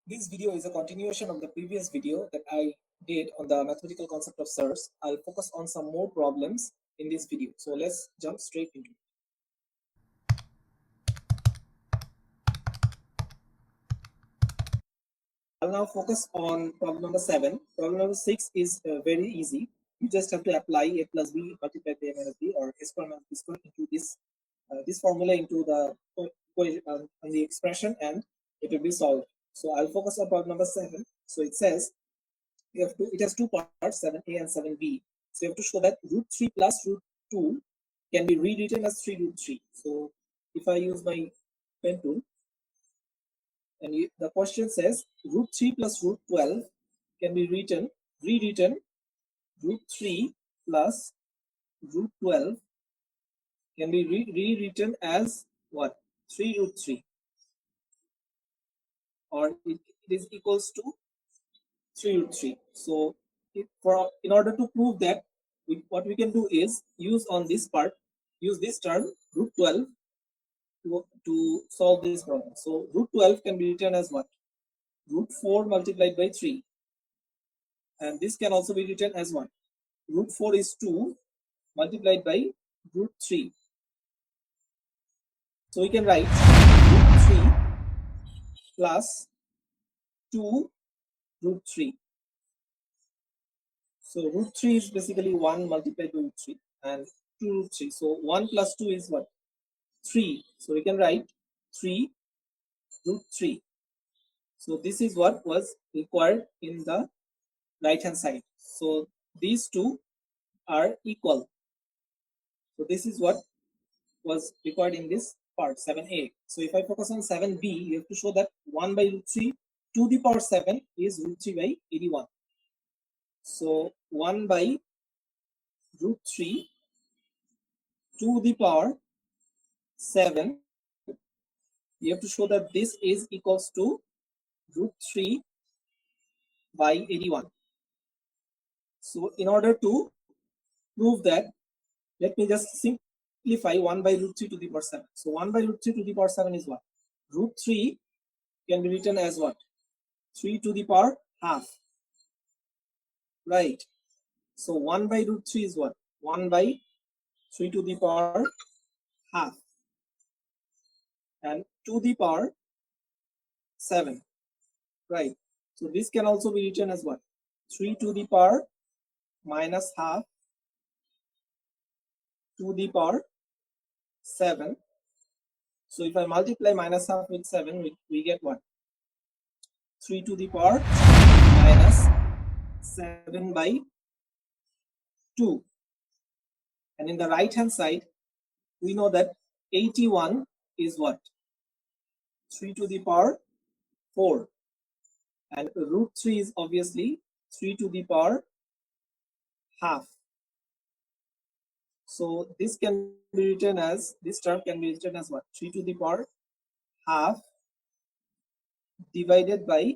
This video is a continuation of the previous video that I did on the mathematical concept of surds. I'll focus on some more problems in this video. So let's jump straight into it. I'll now focus on problem number 7. Problem number 6 is very easy. You just have to apply a plus b multiplied by a minus b or a square minus b square into this formula into the expression, and it will be solved. So I'll focus on problem number 7. So it says it has two parts, 7a and 7b. So you have to show that root 3 plus root 2 can be rewritten as 3 root 3. So if I use my pen tool, and the question says root 3 plus root 12 can be rewritten root 3 plus root 12 can be rewritten as what? 3 root 3, or it is equals to 3 root 3. So in order to prove that, what we can do is use this term root 12 to solve this problem. So root 12 can be written as what? Root 4 multiplied by 3, and this can also be written as what? Root 4 is 2 multiplied by root 3. So we can write root 3 plus 2 root 3. So root 3 is basically 1 multiplied by root 3 and 2 root 3. So 1 plus 2 is what? 3. So we can write 3 root 3. So this is what was required in the right hand side. So these two are equal. So this is what was required in this part 7a. So if I focus on 7b, you have to show that 1 by root 3 to the power 7 is root 3 by 81. So 1 by root 3 to the power 7, you have to show that this is equals to root 3 by 81. So in order to prove that, let me just simplify 1 by root 3 to the power 7. So 1 by root 3 to the power 7 is what? Root 3 can be written as what? 3 to the power half. Right. So 1 by root 3 is what? 1 by 3 to the power half. And to the power 7. Right. So this can also be written as what? 3 to the power minus half to the power 7. So if I multiply minus half with 7, we get what? 3 to the power minus 7 by 2. And in the right hand side, we know that 81 is what? 3 to the power 4. And root 3 is obviously 3 to the power half. So this can be written as, this term can be written as what? 3 to the power half divided by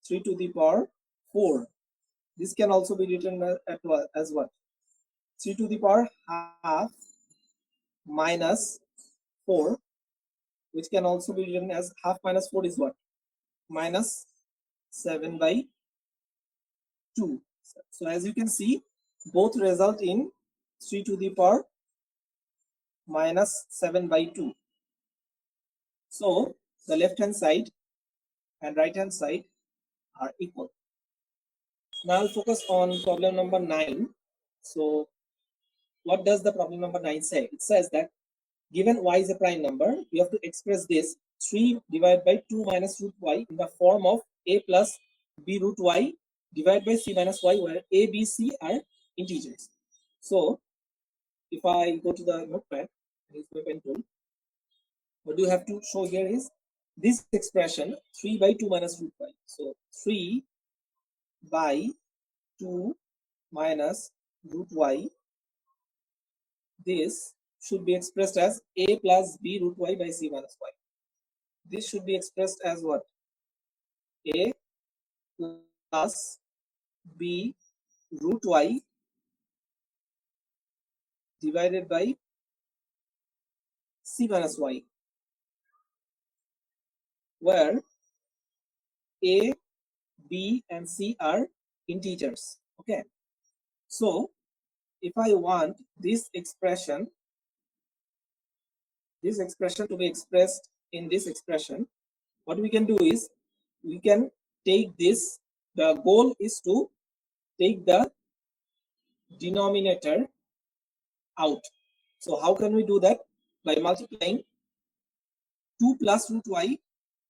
3 to the power 4. This can also be written as what? 3 to the power half minus 4, which can also be written as half minus 4 is what? Minus 7 by 2. So as you can see, both result in 3 to the power minus 7 by 2. So the left hand side and right hand side are equal. Now I'll focus on problem number 9. So what does the problem number 9 say? It says that given y is a prime number, you have to express this 3 divided by 2 minus root y in the form of a plus b root y divided by c minus y, where a, b, c are integers. So if I go to the notepad and use my pen tool, what you have to show here is this expression 3 by 2 minus root y. So 3 by 2 minus root y, this should be expressed as a plus b root y by c minus y. This should be expressed as what? A plus b root y divided by c minus y, where A, B, and C are integers. Okay, so if I want this expression to be expressed in this expression, what we can do is we can take this. The goal is to take the denominator out. So how can we do that? By multiplying 2 plus root y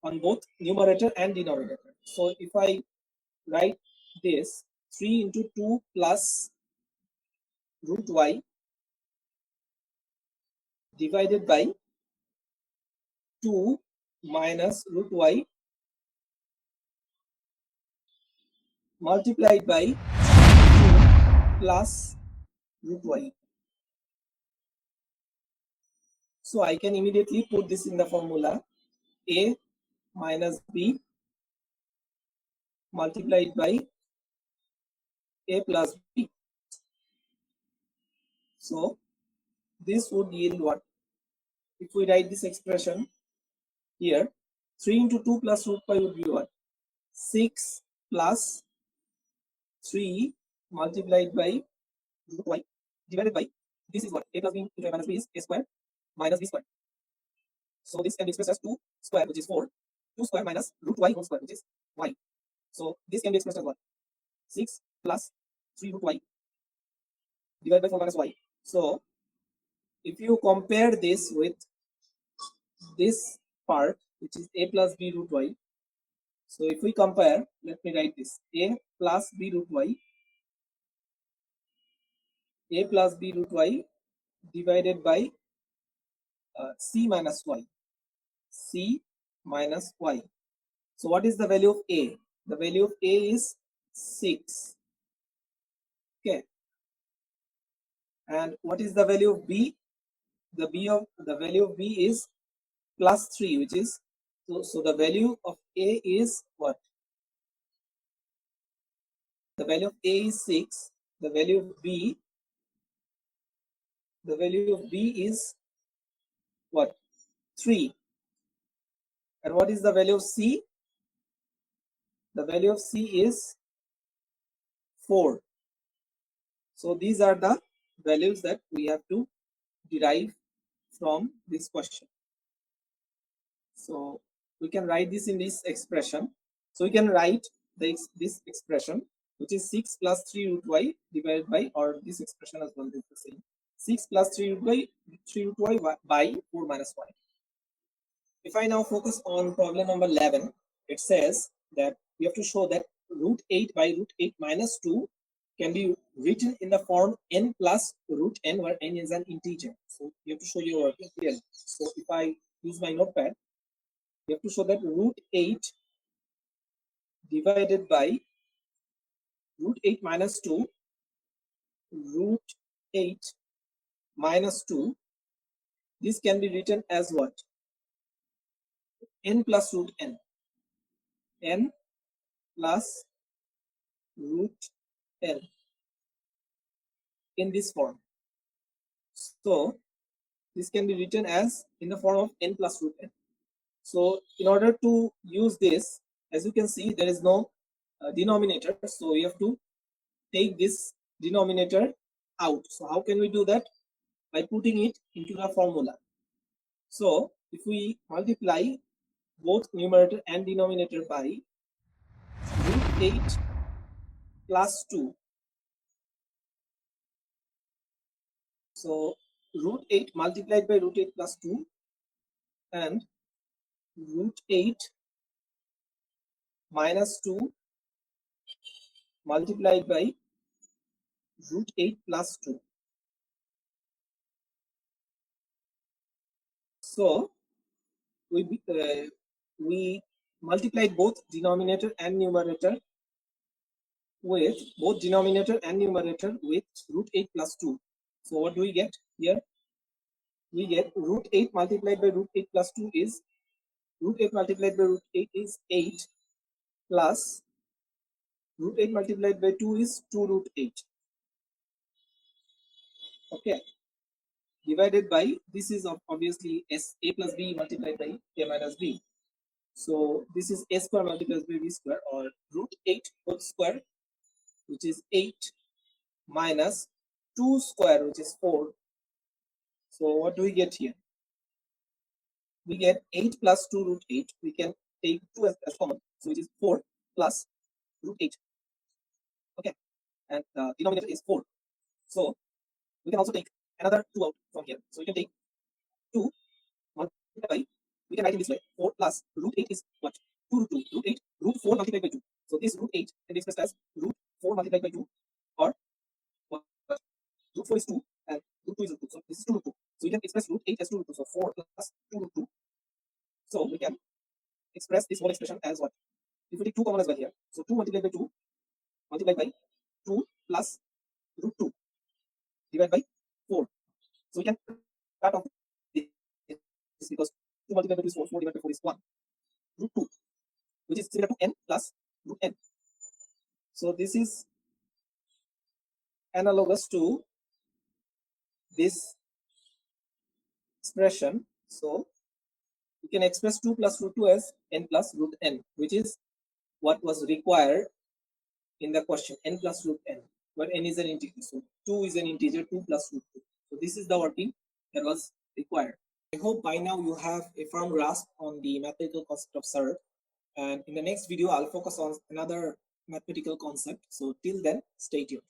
on both numerator and denominator. So if I write this 3 into 2 plus root y divided by 2 minus root y multiplied by 2 plus root y. So I can immediately put this in the formula: a minus b multiplied by a plus b. So this would yield what? If we write this expression here, 3 into 2 plus root y would be what? 6 plus 3 multiplied by root y divided by, this is what? A plus b into a minus b is a square minus b square. So this can be expressed as 2 square, which is 4. 2 square minus root y whole square, which is y. So this can be expressed as what? 6 plus 3 root y divided by 4 minus y. So if you compare this with this part, which is a plus b root y. So if we compare, let me write this: a plus b root y, a plus b root y divided by c minus y, c minus y. So what is the value of a? The value of a is 6. Okay. And what is the value of b? The value of b is plus 3, which is, so the value of a is what? The value of a is 6. The value of b is what? 3. And what is the value of c? The value of c is 4. So these are the values that we have to derive from this question. So we can write this in this expression. So we can write this expression, which is 6 plus 3 root y divided by, or this expression as well is the same, 6 plus 3 root y by 4 minus y. If I now focus on problem number 11, it says that we have to show that root 8 by root 8 minus 2 can be written in the form n plus root n, where n is an integer. So you have to show your working clearly. So if I use my notepad, you have to show that root 8 divided by root 8 minus 2, root 8 minus 2, this can be written as what? N plus root n. N plus root n in this form. So this can be written as in the form of n plus root n. So in order to use this, as you can see, there is no denominator. So we have to take this denominator out. So how can we do that? By putting it into the formula. So if we multiply both numerator and denominator by root 8 plus 2. So root 8 multiplied by root 8 plus 2 and root 8 minus 2 multiplied by root 8 plus 2. So we multiplied both denominator and numerator with root 8 plus 2. So what do we get here? We get root 8 multiplied by root 8 plus 2 is, root 8 multiplied by root 8 is 8, plus root 8 multiplied by 2 is 2 root 8. Okay. Divided by, this is obviously a plus b multiplied by a minus b. So this is a square multiplied by b square, or root 8 whole square, which is 8, minus 2 square, which is 4. So what do we get here? We get 8 plus 2 root 8. We can take 2 as common, so it is 4 plus root 8. Okay, and the denominator is 4. So we can also take another 2 out from here. So we can take 2 multiplied by, we can write in this way, 4 plus root 8 is what? 2 root 2, root 8, root 4 multiplied by 2. So this root 8 can be expressed as root 4 multiplied by 2, or what? Root 4 is 2, and root 2 is root 2. So this is 2 root 2. So we can express root 8 as 2 root 2. So 4 plus 2 root 2. So we can express this whole expression as what? If we take 2 common as well here, so 2 multiplied by 2 multiplied by 2 plus root 2 divided by 4. So we can start off this because 2 multiplied by 2 is 4, 4 divided by 4 is 1. Root 2, which is similar to n plus root n. So this is analogous to this expression. So we can express 2 plus root 2 as n plus root n, which is what was required in the question, n plus root n, where n is an integer. So 2 is an integer, 2 plus root 2. So this is the working that was required. I hope by now you have a firm grasp on the mathematical concept of surd. And in the next video, I'll focus on another mathematical concept. So till then, stay tuned.